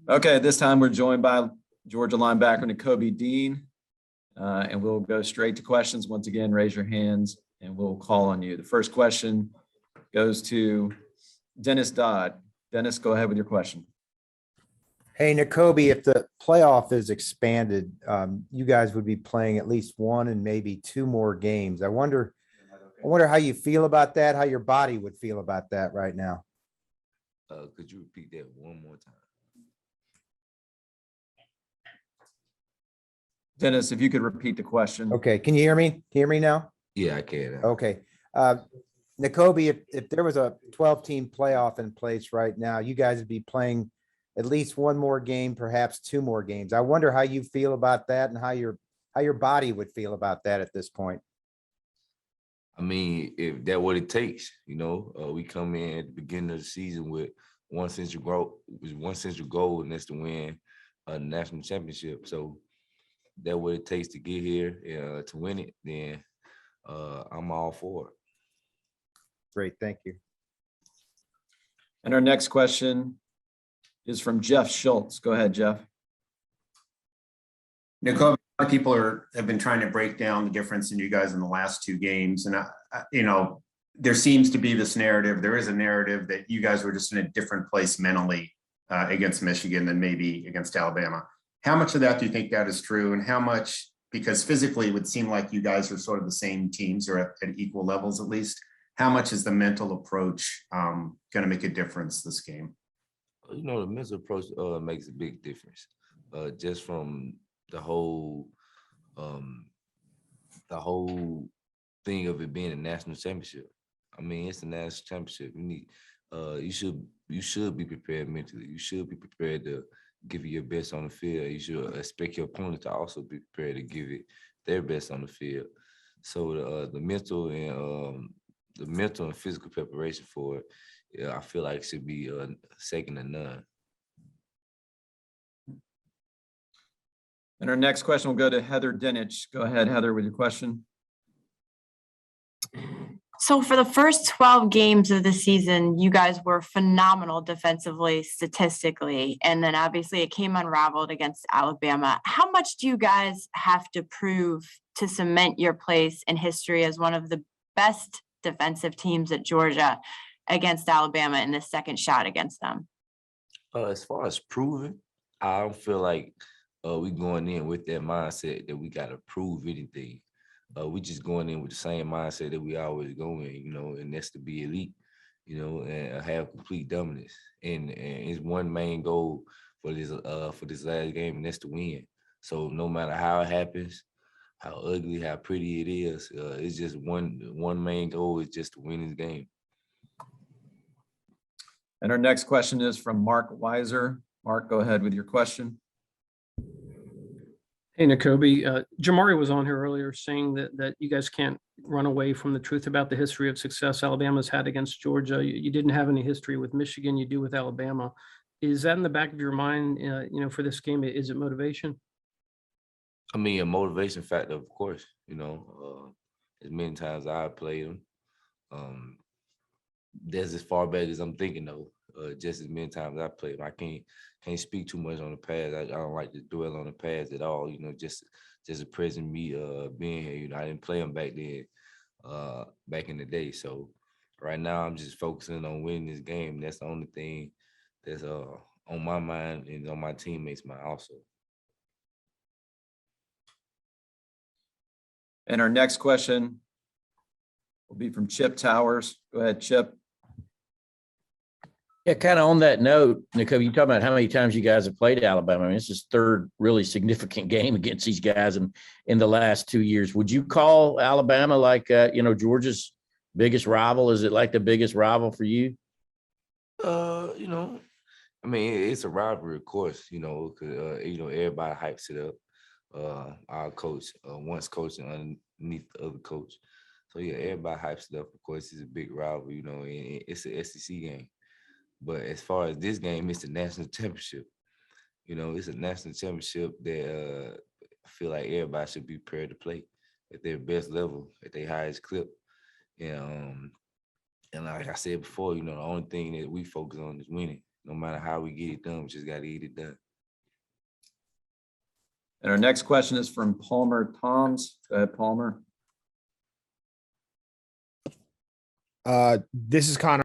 Okay, at this time we're joined by Georgia linebacker Nakobe Dean, and we'll go straight to questions. Once again, raise your hands and we'll call on you. The first question goes to Dennis Dodd. Dennis, go ahead with your question. Hey, Nakobe, if the playoff is expanded, you guys would be playing at least one and maybe two more games. I wonder how you feel about that, how your body would feel about that right now. Could you repeat that one more time? Dennis, if you could repeat the question. Okay, can you hear me? Can you hear me now? Yeah, I can. Okay. Nakobe, if there was a 12-team playoff in place right now, you guys would be playing at least one more game, perhaps two more games. I wonder how you feel about that and how your body would feel about that at this point. I mean, if that's what it takes, we come in at the beginning of the season with one central goal, and that's to win a national championship. So that's what it takes to get here to win it. Then I'm all for it. Great, thank you. And our next question is from Jeff Schultz. Go ahead, Jeff. Nakobe, a lot of people have been trying to break down the difference in you guys in the last two games. And, there seems to be this narrative. There is a narrative that you guys were just in a different place mentally against Michigan than maybe against Alabama. How much of that do you think that is true? And how much, because physically it would seem like you guys are sort of the same teams or at equal levels at least. How much is the mental approach going to make a difference this game? The mental approach makes a big difference. Just from the whole thing of it being a national championship. I mean, it's a national championship. You should be prepared mentally. You should be prepared to give it your best on the field. You should expect your opponent to also be prepared to give it their best on the field. So the mental and physical preparation for it, I feel like should be second to none. And our next question will go to Heather Dinich. Go ahead, Heather, with your question. So for the first 12 games of the season, you guys were phenomenal defensively, statistically, and then obviously it came unraveled against Alabama. How much do you guys have to prove to cement your place in history as one of the best defensive teams at Georgia against Alabama in the second shot against them? As far as proving, I don't feel like we going in with that mindset that we got to prove anything. We just going in with the same mindset that we always go in, and that's to be elite, and have complete dominance. And it's one main goal for this last game, and that's to win. So no matter how it happens, how ugly, how pretty it is, it's just one main goal is just to win this game. And our next question is from Mark Weiser. Mark, go ahead with your question. Hey, Nakobe, Jamari was on here earlier saying that you guys can't run away from the truth about the history of success Alabama's had against Georgia. You didn't have any history with Michigan, you do with Alabama. Is that in the back of your mind, for this game? Is it motivation? I mean, a motivation factor, of course, as many times I've played them. That's as far back as I'm thinking though. Just as many times I played. I can't speak too much on the past. I don't like to dwell on the past at all. Just a present me being here. I didn't play them back then, back in the day. So right now I'm just focusing on winning this game. That's the only thing that's on my mind and on my teammates' mind also. And our next question will be from Chip Towers. Go ahead, Chip. Yeah, kind of on that note, Nakobe, you talk about how many times you guys have played Alabama. I mean, this is third really significant game against these guys in the last 2 years. Would you call Alabama like, Georgia's biggest rival? Is it like the biggest rival for you? I mean, it's a rivalry, of course, because, everybody hypes it up. Our coach, once coaching underneath the other coach. So, yeah, everybody hypes it up. Of course, it's a big rivalry, and it's an SEC game. But as far as this game, it's the national championship. It's a national championship that I feel like everybody should be prepared to play at their best level, at their highest clip. And like I said before, the only thing that we focus on is winning. no matter how we get it done, we just got to get it done. And our next question is from Palmer Toms. Go ahead, Palmer. This is Connor.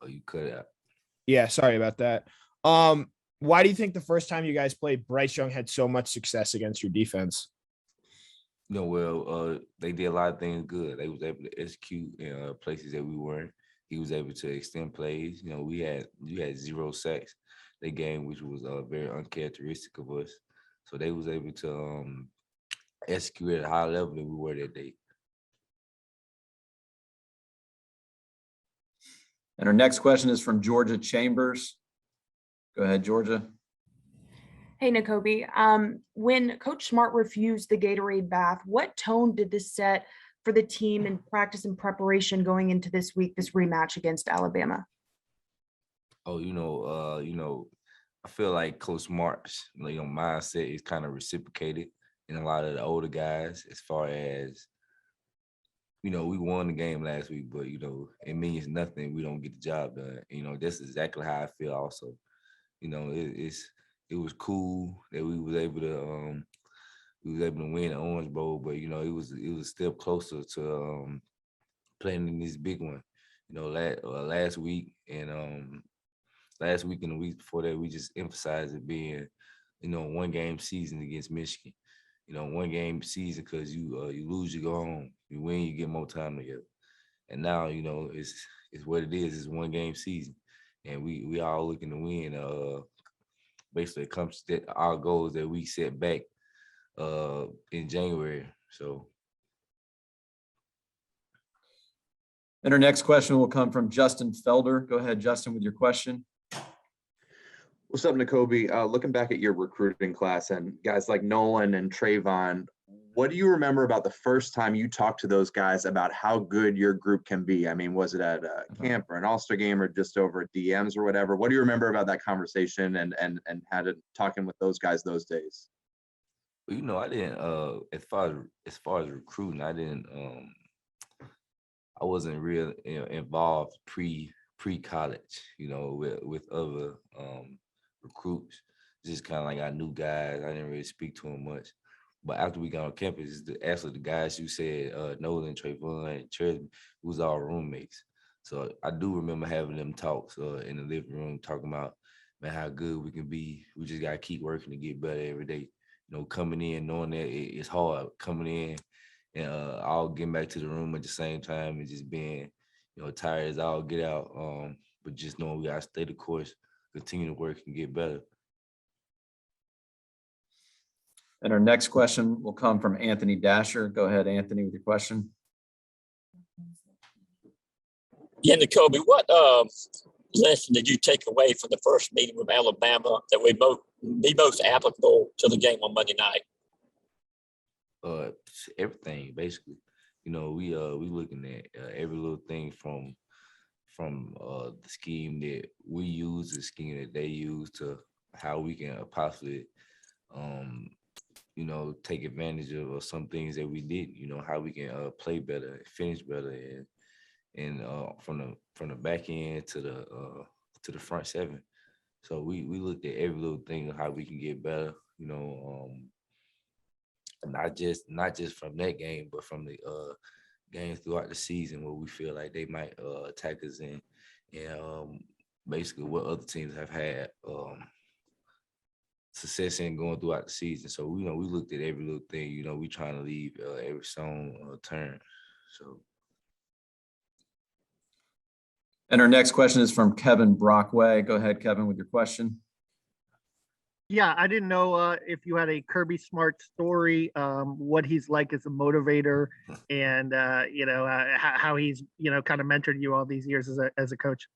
Oh, you cut it out. Yeah, sorry about that. Why do you think the first time you guys played, Bryce Young had so much success against your defense? They did a lot of things good. They was able to execute in places that we weren't. He was able to extend plays. You had 0 sacks that game, which was very uncharacteristic of us. So they was able to execute at a high level than we were that day. And our next question is from Georgia Chambers. Go ahead, Georgia. Hey, Nakobe. When Coach Smart refused the Gatorade bath, what tone did this set for the team in practice and preparation going into this week, this rematch against Alabama? Oh, I feel like Coach Smart's mindset is kind of reciprocated in a lot of the older guys as far as, we won the game last week, but, it means nothing. We don't get the job done. That's exactly how I feel also. It was cool that we was able to win the Orange Bowl, but it was a step closer to playing in this big one. Last week and the week before that, we just emphasized it being, 1 game season against Michigan. 1 game season because you lose, you go home. You win, you get more time together. And now, it's what it is. It's 1 game season, and we all looking to win. Basically, it comes to our goals that we set back in January. So. And our next question will come from Justin Felder. Go ahead, Justin, with your question. What's up, Nakobe? Looking back at your recruiting class and guys like Nolan and Trayvon, what do you remember about the first time you talked to those guys about how good your group can be? I mean, was it at a camp or an All-Star game or just over at DMs or whatever? What do you remember about that conversation and had it talking with those guys those days? Well, I didn't as far as recruiting, I wasn't real involved pre-college, with other recruits. Just kind of like I knew guys. I didn't really speak to them much. But after we got on campus, actually the guys you said, Nolan, Trayvon, and Tristan, was all roommates. So I do remember having them talks in the living room, talking about, man, how good we can be. We just got to keep working to get better every day. Coming in, knowing that it's hard, coming in and all getting back to the room at the same time and just being, tired as all get out. But just knowing we got to stay the course, continue to work and get better. And our next question will come from Anthony Dasher. Go ahead, Anthony, with your question. Yeah, Nakobe, what lesson did you take away from the first meeting with Alabama that would be most applicable to the game on Monday night? Everything basically. We looking at every little thing from the scheme that we use, the scheme that they use, to how we can possibly take advantage of some things that we did. How we can play better, finish better, and from the back end to the front seven. So we looked at every little thing of how we can get better. Not just from that game, but from the games throughout the season where we feel like they might attack us in, and basically what other teams have had success in going throughout the season. So we looked at every little thing. We trying to leave every stone turned. So. And our next question is from Kevin Brockway. Go ahead, Kevin, with your question. Yeah, I didn't know if you had a Kirby Smart story, what he's like as a motivator, and how he's kind of mentored you all these years as a coach.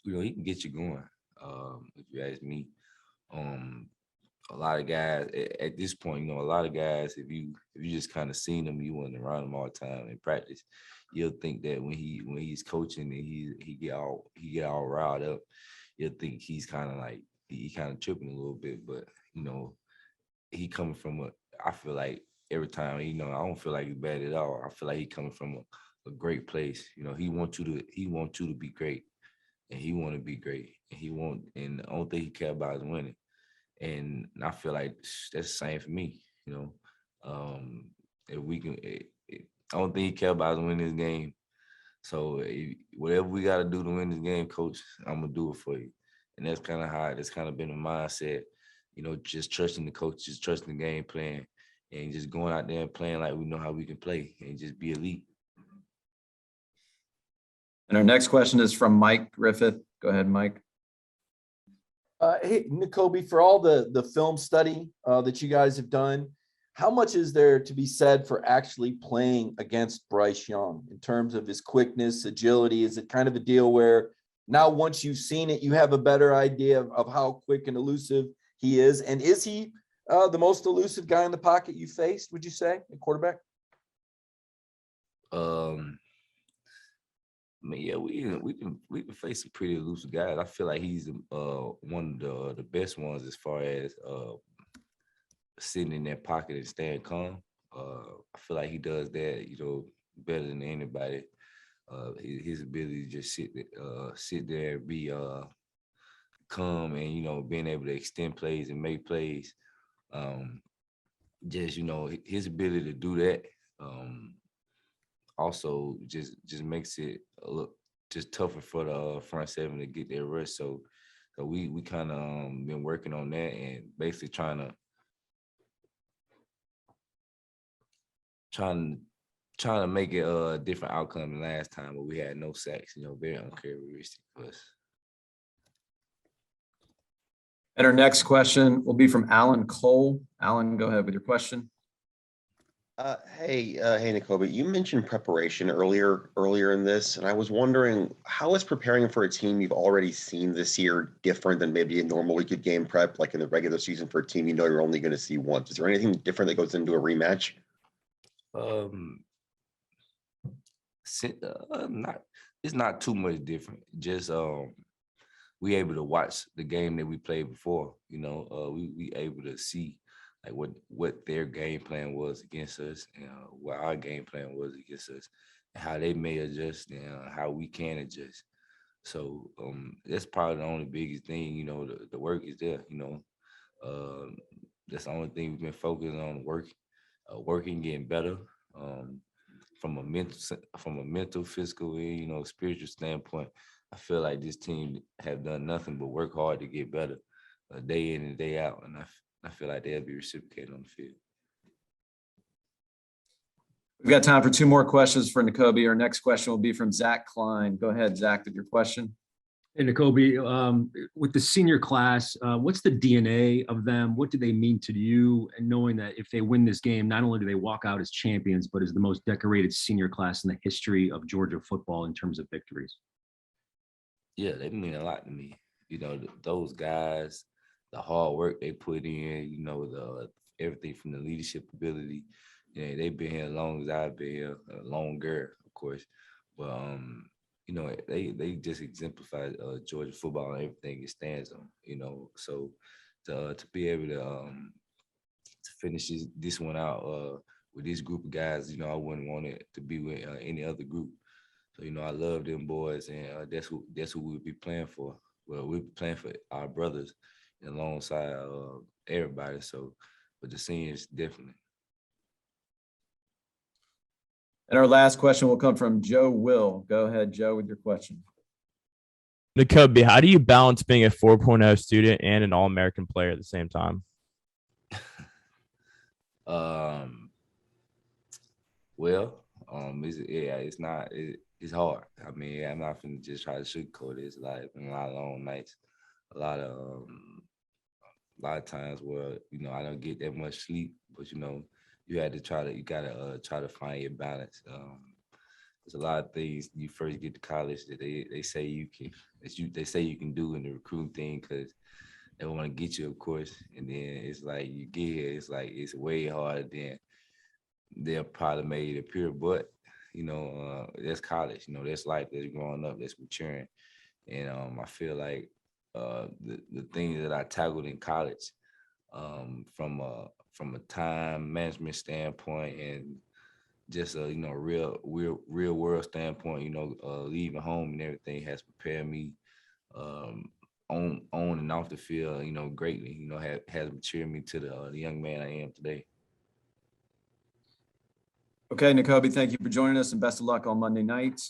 He can get you going. If you ask me, a lot of guys at this point, a lot of guys, if you just kind of seen them, you wasn't around them all the time in practice, you'll think that when he's coaching and he get all riled up, you'll think he's kind of like he kind of tripping a little bit. But he coming from I feel like every time. I don't feel like he's bad at all. I feel like he coming from a great place. He wants you to be great, and he want to be great, and the only thing he care about is winning. And I feel like that's the same for me. If we can, I don't think he care about is winning this game. So whatever we got to do to win this game, coach, I'm gonna do it for you. And that's kind of how it's kind of been the mindset. Just trusting the coach, just trusting the game plan, and just going out there and playing like we know how we can play, and just be elite. And our next question is from Mike Griffith. Go ahead, Mike. Hey, Nakobe, for all the film study that you guys have done, how much is there to be said for actually playing against Bryce Young in terms of his quickness, agility? Is it kind of a deal where now once you've seen it, you have a better idea of how quick and elusive he is? And is he the most elusive guy in the pocket you faced, would you say, at quarterback? I mean, yeah, we can face some pretty elusive guys. I feel like he's one of the best ones as far as sitting in that pocket and staying calm. I feel like he does that, better than anybody. His ability to just sit there and be calm, and being able to extend plays and make plays. His ability to do that. Also just makes it look just tougher for the front seven to get their rest. So we kind of been working on that and basically trying to make it a different outcome than last time, but we had no sacks. Very uncharacteristic for us. And our next question will be from Alan Cole. Alan, go ahead with your question. Hey, Nakobe, you mentioned preparation earlier in this, and I was wondering, how is preparing for a team you've already seen this year different than maybe a normal week of game prep, like in the regular season for a team you know you're only going to see once? Is there anything different that goes into a rematch? It's not too much different. Just we able to watch the game that we played before. We able to see like what their game plan was against us, and what our game plan was against us, and how they may adjust, and how we can adjust. So that's probably the only biggest thing. The work is there. That's the only thing we've been focusing on: working, getting better. From a mental, physical, and spiritual standpoint, I feel like this team have done nothing but work hard to get better, day in and day out, and I feel like they'll be reciprocated on the field. We've got time for two more questions for Nakobe. Our next question will be from Zach Klein. Go ahead, Zach, with your question. Hey, Nakobe, with the senior class, what's the DNA of them? What do they mean to you? And knowing that if they win this game, not only do they walk out as champions, but as the most decorated senior class in the history of Georgia football in terms of victories. Yeah, they mean a lot to me. Those guys, the hard work they put in, the everything from the leadership ability. Yeah, they've been here as long as I've been here, longer, of course. But they just exemplify Georgia football and everything it stands on. So to be able to finish this one out with this group of guys, I wouldn't want it to be with any other group. So I love them boys, and that's who we'll be playing for. Well, we'll be playing for our brothers alongside everybody. So, but the seniors definitely. And our last question will come from Joe Will. Go ahead, Joe, with your question. Nakobe, how do you balance being a 4.0 student and an All-American player at the same time? It's hard. I mean, I'm not gonna just try to sugarcoat it. It's like been a lot of long nights, a lot of times where I don't get that much sleep, but you gotta try to find your balance. There's a lot of things you first get to college that they say you can do in the recruiting thing, because they want to get you, of course, and then it's like you get here, it's way harder than they're probably made it appear. But that's college, that's life, that's growing up, that's maturing. And I feel like the things that I tackled in college, from from a time management standpoint and just a real world standpoint, leaving home and everything has prepared me on and off the field, greatly. Has matured me to the young man I am today. Okay, Nakobe, thank you for joining us and best of luck on Monday night.